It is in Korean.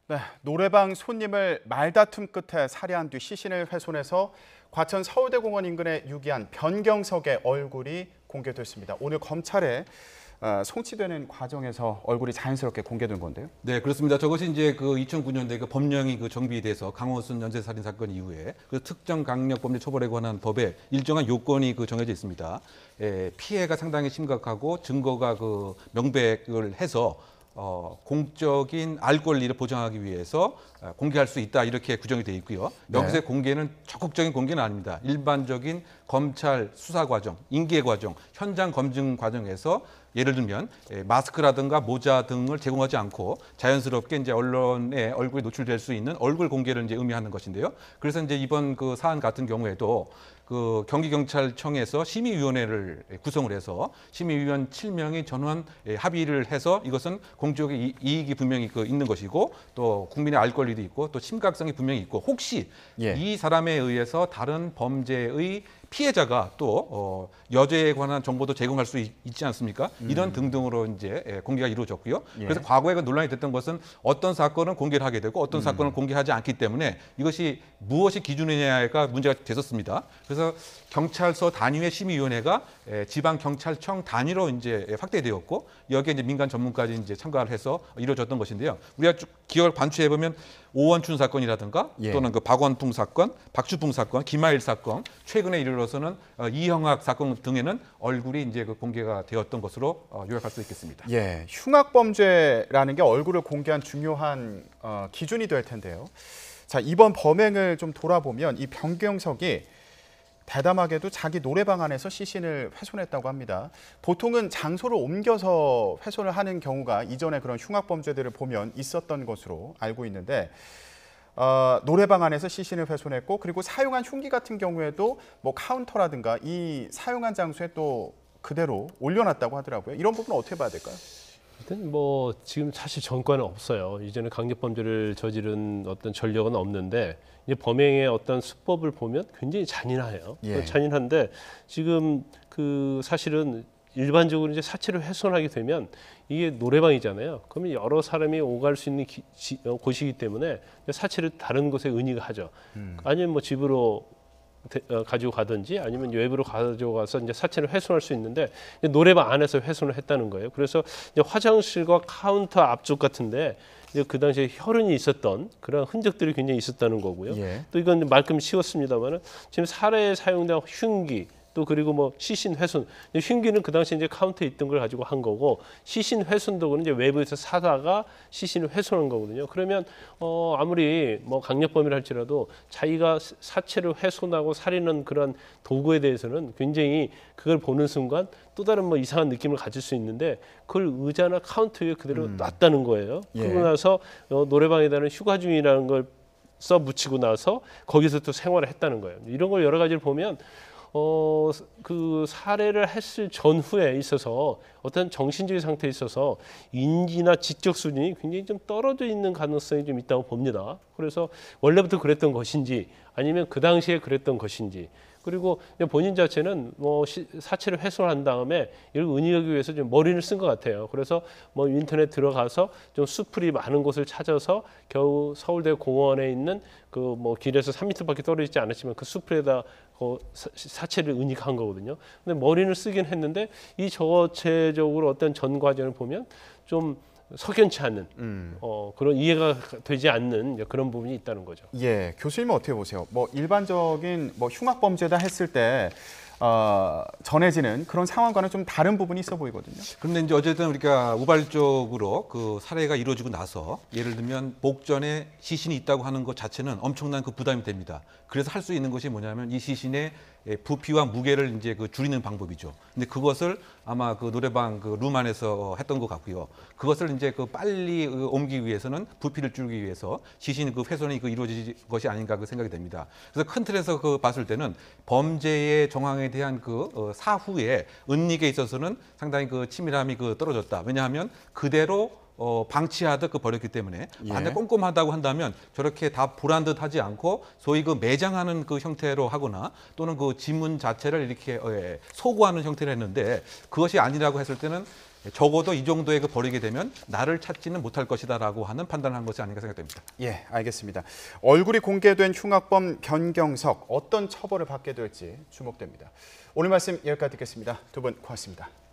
네, 노래방 손님을 말다툼 끝에 살해한 뒤 시신을 훼손해서 과천 서울대공원 인근에 유기한 변경석의 얼굴이 공개됐습니다. 오늘 검찰에 송치되는 과정에서 얼굴이 자연스럽게 공개된 건데요. 네, 그렇습니다. 저것이 이제 그 2009년도에 그 법령이 그 정비돼서 강호순 연쇄살인 사건 이후에 그 특정 강력범죄 처벌에 관한 법에 일정한 요건이 그 정해져 있습니다. 피해가 상당히 심각하고 증거가 그 명백을 해서 공적인 알 권리를 보장하기 위해서 공개할 수 있다 이렇게 규정이 되어 있고요. 여기서의 공개는 적극적인 공개는 아닙니다. 일반적인 검찰 수사 과정, 인계 과정, 현장 검증 과정에서 예를 들면 마스크라든가 모자 등을 제공하지 않고 자연스럽게 이제 언론에 얼굴이 노출될 수 있는 얼굴 공개를 이제 의미하는 것인데요. 그래서 이제 이번 그 사안 같은 경우에도 그 경기경찰청에서 심의위원회를 구성을 해서 심의위원 7명이 전원 합의를 해서 이것은 공적인 이익이 분명히 그 있는 것이고 또 국민의 알 권리도 있고 또 심각성이 분명히 있고 혹시 이 사람에 의해서 다른 범죄의 피해자가 또 여죄에 관한 정보도 제공할 수 있지 않습니까? 이런 등등으로 이제 공개가 이루어졌고요. 그래서 과거에 그 논란이 됐던 것은 어떤 사건은 공개를 하게 되고 어떤 사건은 공개하지 않기 때문에 이것이 무엇이 기준이냐가 문제가 됐었습니다. 그래서 경찰서 단위의 심의위원회가 지방경찰청 단위로 이제 확대되었고 여기에 이제 민간 전문까지 이제 참가를 해서 이루어졌던 것인데요. 우리가 기억을 반추해 보면 오원춘 사건이라든가 또는 그 박원풍 사건, 박주풍 사건, 김하일 사건, 최근에 이르러서는 이형학 사건 등에는 얼굴이 이제 그 공개가 되었던 것으로 요약할 수 있겠습니다. 예, 흉악범죄라는 게 얼굴을 공개한 중요한 기준이 될 텐데요. 자, 이번 범행을 좀 돌아보면 이 변경석이 대담하게도 자기 노래방 안에서 시신을 훼손했다고 합니다. 보통은 장소를 옮겨서 훼손을 하는 경우가 이전에 그런 흉악범죄들을 보면 있었던 것으로 알고 있는데 노래방 안에서 시신을 훼손했고 그리고 사용한 흉기 같은 경우에도 뭐 카운터라든가 이 사용한 장소에 또 그대로 올려놨다고 하더라고요. 이런 부분은 어떻게 봐야 될까요? 일단 뭐 지금 사실 전과는 없어요. 이전에 강력범죄를 저지른 어떤 전력은 없는데 이제 범행의 어떤 수법을 보면 굉장히 잔인해요. 잔인한데 지금 그 사실은 일반적으로 이제 사체를 훼손하게 되면 이게 노래방이잖아요. 그러면 여러 사람이 오갈 수 있는 곳이기 때문에 사체를 다른 곳에 은이가 하죠. 아니면 뭐 집으로 가지고 가든지 아니면 외부로 가져가서 이제 사체를 훼손할 수 있는데 노래방 안에서 훼손을 했다는 거예요. 그래서 이제 화장실과 카운터 앞쪽 같은데 이제 그 당시에 혈흔이 있었던 그런 흔적들이 굉장히 있었다는 거고요. 또 이건 말끔 씌웠습니다만은 지금 살해에 사용된 흉기 또 그리고 뭐 시신 훼손, 흉기는 그 당시에 이제 카운터에 있던 걸 가지고 한 거고 시신 훼손도 그는 이제 외부에서 사다가 시신을 훼손한 거거든요. 그러면 아무리 뭐 강력범이라 할지라도 자기가 사체를 훼손하고 살인한 그런 도구에 대해서는 굉장히 그걸 보는 순간 또 다른 뭐 이상한 느낌을 가질 수 있는데 그걸 의자나 카운터 위에 그대로 놨다는 거예요. 그러고 나서 노래방에다는 휴가 중이라는 걸 써 붙이고 나서 거기서 또 생활을 했다는 거예요. 이런 걸 여러 가지를 보면 그 살해를 했을 전후에 있어서 어떤 정신적인 상태에 있어서 인지나 지적 수준이 굉장히 좀 떨어져 있는 가능성이 좀 있다고 봅니다. 그래서 원래부터 그랬던 것인지 아니면 그 당시에 그랬던 것인지 그리고 본인 자체는 뭐 사체를 훼손한 다음에 이걸 은유하기 위해서 좀 머리를 쓴 것 같아요. 그래서 뭐 인터넷 들어가서 좀 수풀이 많은 곳을 찾아서 겨우 서울대 공원에 있는 그 뭐 길에서 3m밖에 떨어지지 않았지만 그 수풀에다 사체를 은닉한 거거든요. 근데 머리를 쓰긴 했는데 이 전체적으로 어떤 전 과정을 보면 좀 석연치 않는 그런 이해가 되지 않는 그런 부분이 있다는 거죠. 예, 교수님은 어떻게 보세요? 뭐 일반적인 뭐 흉악범죄다 했을 때 전해지는 그런 상황과는 좀 다른 부분이 있어 보이거든요. 그런데 이제 어쨌든 우리가 우발적으로 그 살해가 이루어지고 나서 예를 들면 목전에 시신이 있다고 하는 것 자체는 엄청난 그 부담이 됩니다. 그래서 할 수 있는 것이 뭐냐면 이 시신의 부피와 무게를 이제 그 줄이는 방법이죠. 근데 그것을 아마 그 노래방 그 룸 안에서 했던 것 같고요. 그것을 이제 그 빨리 옮기기 위해서는 부피를 줄이기 위해서 시신 그 훼손이 그 이루어진 것이 아닌가 그 생각이 됩니다. 그래서 큰 틀에서 그 봤을 때는 범죄의 정황에 대한 그 사후에 은닉에 있어서는 상당히 그 치밀함이 그 떨어졌다. 왜냐하면 그대로 방치하듯 그 버렸기 때문에 만약 꼼꼼하다고 한다면 저렇게 다 보란 듯 하지 않고 소위 그 매장하는 그 형태로 하거나 또는 그 지문 자체를 이렇게 소구하는 형태로 했는데 그것이 아니라고 했을 때는 적어도 이 정도의 그 벌이게 되면 나를 찾지는 못할 것이다라고 하는 판단을 한 것이 아닌가 생각됩니다. 예, 알겠습니다. 얼굴이 공개된 흉악범 변경석 어떤 처벌을 받게 될지 주목됩니다. 오늘 말씀 여기까지 듣겠습니다. 두 분 고맙습니다.